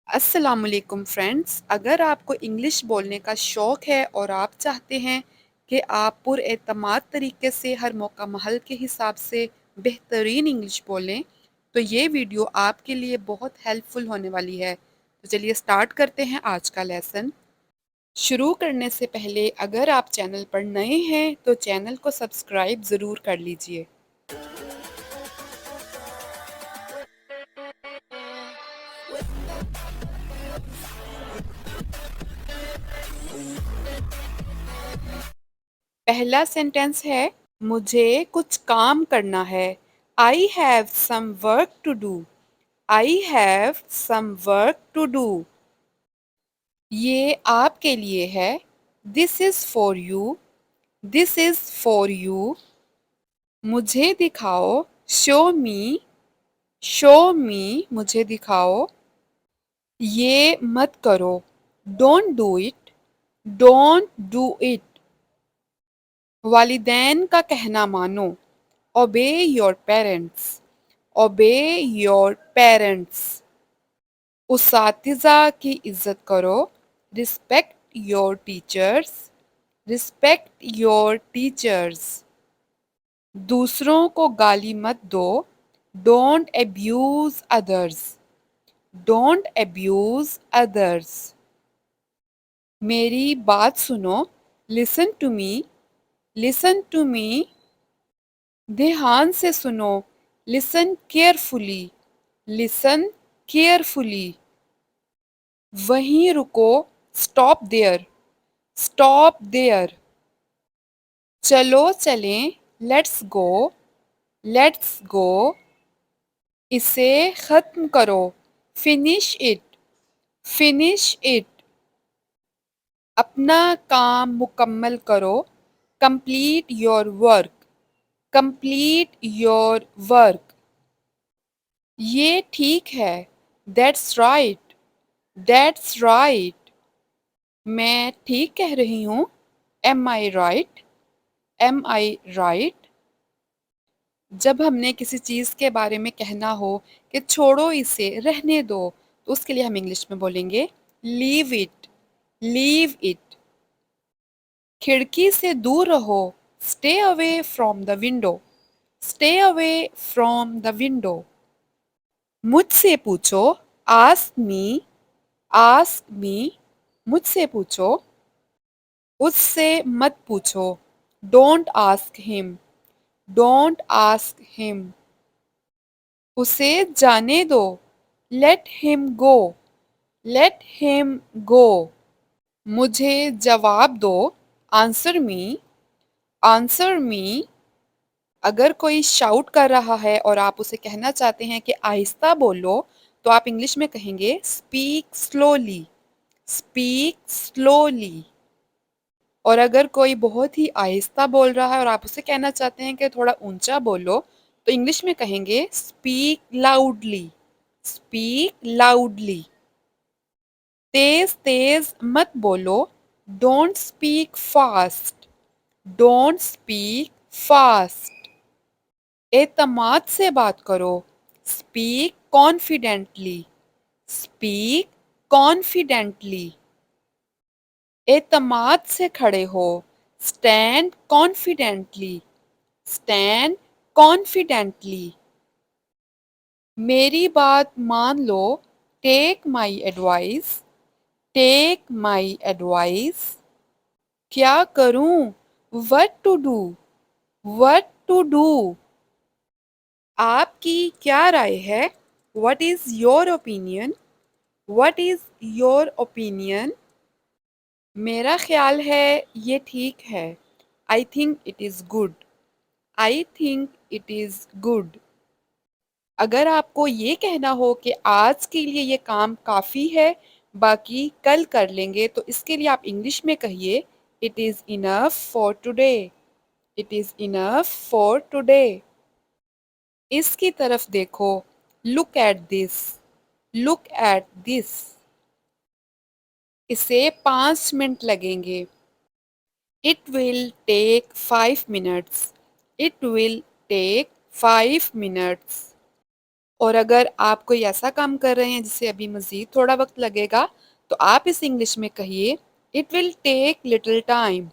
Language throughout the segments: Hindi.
अस्सलामुअलैकुम फ्रेंड्स, अगर आपको इंग्लिश बोलने का शौक़ है और आप चाहते हैं कि आप पुरएतमाद तरीके से हर मौका महल के हिसाब से बेहतरीन इंग्लिश बोलें, तो ये वीडियो आपके लिए बहुत हेल्पफुल होने वाली है। तो चलिए स्टार्ट करते हैं आज का लेसन। शुरू करने से पहले अगर आप चैनल पर नए हैं तो चैनल को सब्सक्राइब ज़रूर कर लीजिए। पहला सेंटेंस है, मुझे कुछ काम करना है। I have some work to do. I have some work to do. ये आपके लिए है। This is for you. This is for you. मुझे दिखाओ। Show me. Show me. मुझे दिखाओ। ये मत करो। Don't do it. Don't do it. वालिदैन का कहना मानो। Obey your parents. Obey your parents. उसातिज़ा की इज़्ज़त करो। Respect your teachers. Respect your teachers. दूसरों को गाली मत दो। Don't abuse others. Don't abuse others. मेरी बात सुनो। Listen to me. Listen to me. ध्यान से सुनो। Listen carefully. Listen carefully. वहीं रुको। Stop there. Stop there. चलो चलें। Let's go. Let's go. इसे ख़त्म करो। Finish it. Finish it. अपना काम मुकम्मल करो। Complete your work. Complete your work. ये ठीक है। That's right. That's right. मैं ठीक कह रही हूँ। Am I right. Am I right. जब हमने किसी चीज़ के बारे में कहना हो कि छोड़ो इसे, रहने दो, तो उसके लिए हम इंग्लिश में बोलेंगे लीव इट। Leave it. खिड़की से दूर रहो। Stay away from the window. Stay away from the window. मुझसे पूछो। Ask me. Ask me. मुझसे पूछो। उससे मत पूछो। Don't ask him. Don't ask him. उसे जाने दो। Let him go. Let him go. मुझे जवाब दो। Answer me. Answer me. अगर कोई शाउट कर रहा है और आप उसे कहना चाहते हैं कि आहिस्ता बोलो, तो आप इंग्लिश में कहेंगे स्पीक स्लोली। Speak slowly. और अगर कोई बहुत ही आहिस्ता बोल रहा है और आप उसे कहना चाहते हैं कि थोड़ा ऊंचा बोलो, तो इंग्लिश में कहेंगे स्पीक लाउडली। Speak loudly. तेज तेज मत बोलो। Don't speak fast. Don't speak fast. एतमाद से बात करो। Speak confidently. Speak confidently. एतमाद से खड़े हो। Stand confidently. Stand confidently. मेरी बात मान लो। Take my advice. Take my advice. क्या करूं? What to do. What to do. आपकी क्या राय है? What is your opinion. What is your opinion. मेरा ख्याल है ये ठीक है। I think it is good. I think it is good. अगर आपको ये कहना हो कि आज के लिए ये काम काफ़ी है, बाकी कल कर लेंगे, तो इसके लिए आप इंग्लिश में कहिए it is enough for today. It is enough for today. इसकी तरफ देखो। Look at this. Look at this. इसे 5 मिनट लगेंगे। It will take 5 minutes. It will take 5 minutes. और अगर आप कोई ऐसा काम कर रहे हैं जिसे अभी मज़ीद थोड़ा वक़्त लगेगा, तो आप इसे इंग्लिश में कहिए it will take little time.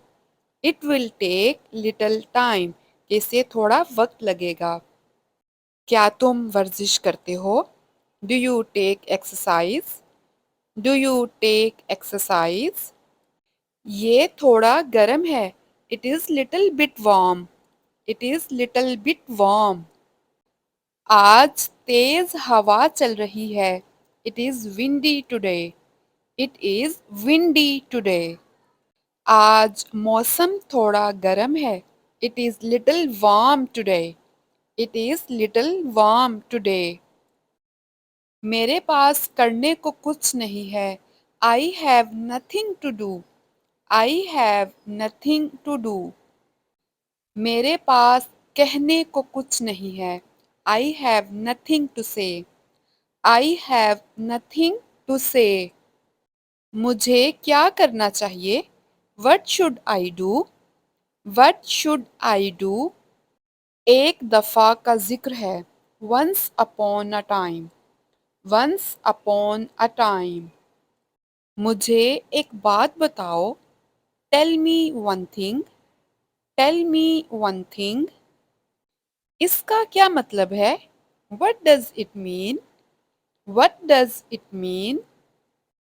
It will take little time, इसे थोड़ा वक़्त लगेगा। क्या तुम वर्जिश करते हो? Do you take exercise? Do you take exercise? ये थोड़ा गर्म है। It is little bit warm. It is little bit warm. आज तेज हवा चल रही है। It is windy today. It is windy today. आज मौसम थोड़ा गर्म है। It is little warm today. It is little warm today. मेरे पास करने को कुछ नहीं है। I have nothing to do. I have nothing to do. मेरे पास कहने को कुछ नहीं है। आई हैव नथिंग टू से। आई हैव नथिंग टू से। मुझे क्या करना चाहिए? What should I do? What should I do? एक दफ़ा का जिक्र है। Once upon a time. Once upon a time. मुझे एक बात बताओ। Tell me one thing. Tell me one thing. इसका क्या मतलब है? What does it mean? What does it mean?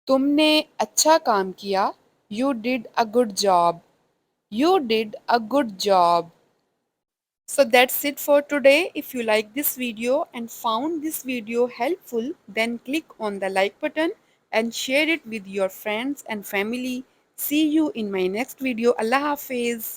तुमने अच्छा काम किया। You did a good job. You did a good job. So that's it for today. If you like this video and found this video helpful, then click on the like button and share it with your friends and family. See you in my next video. Allah Hafiz.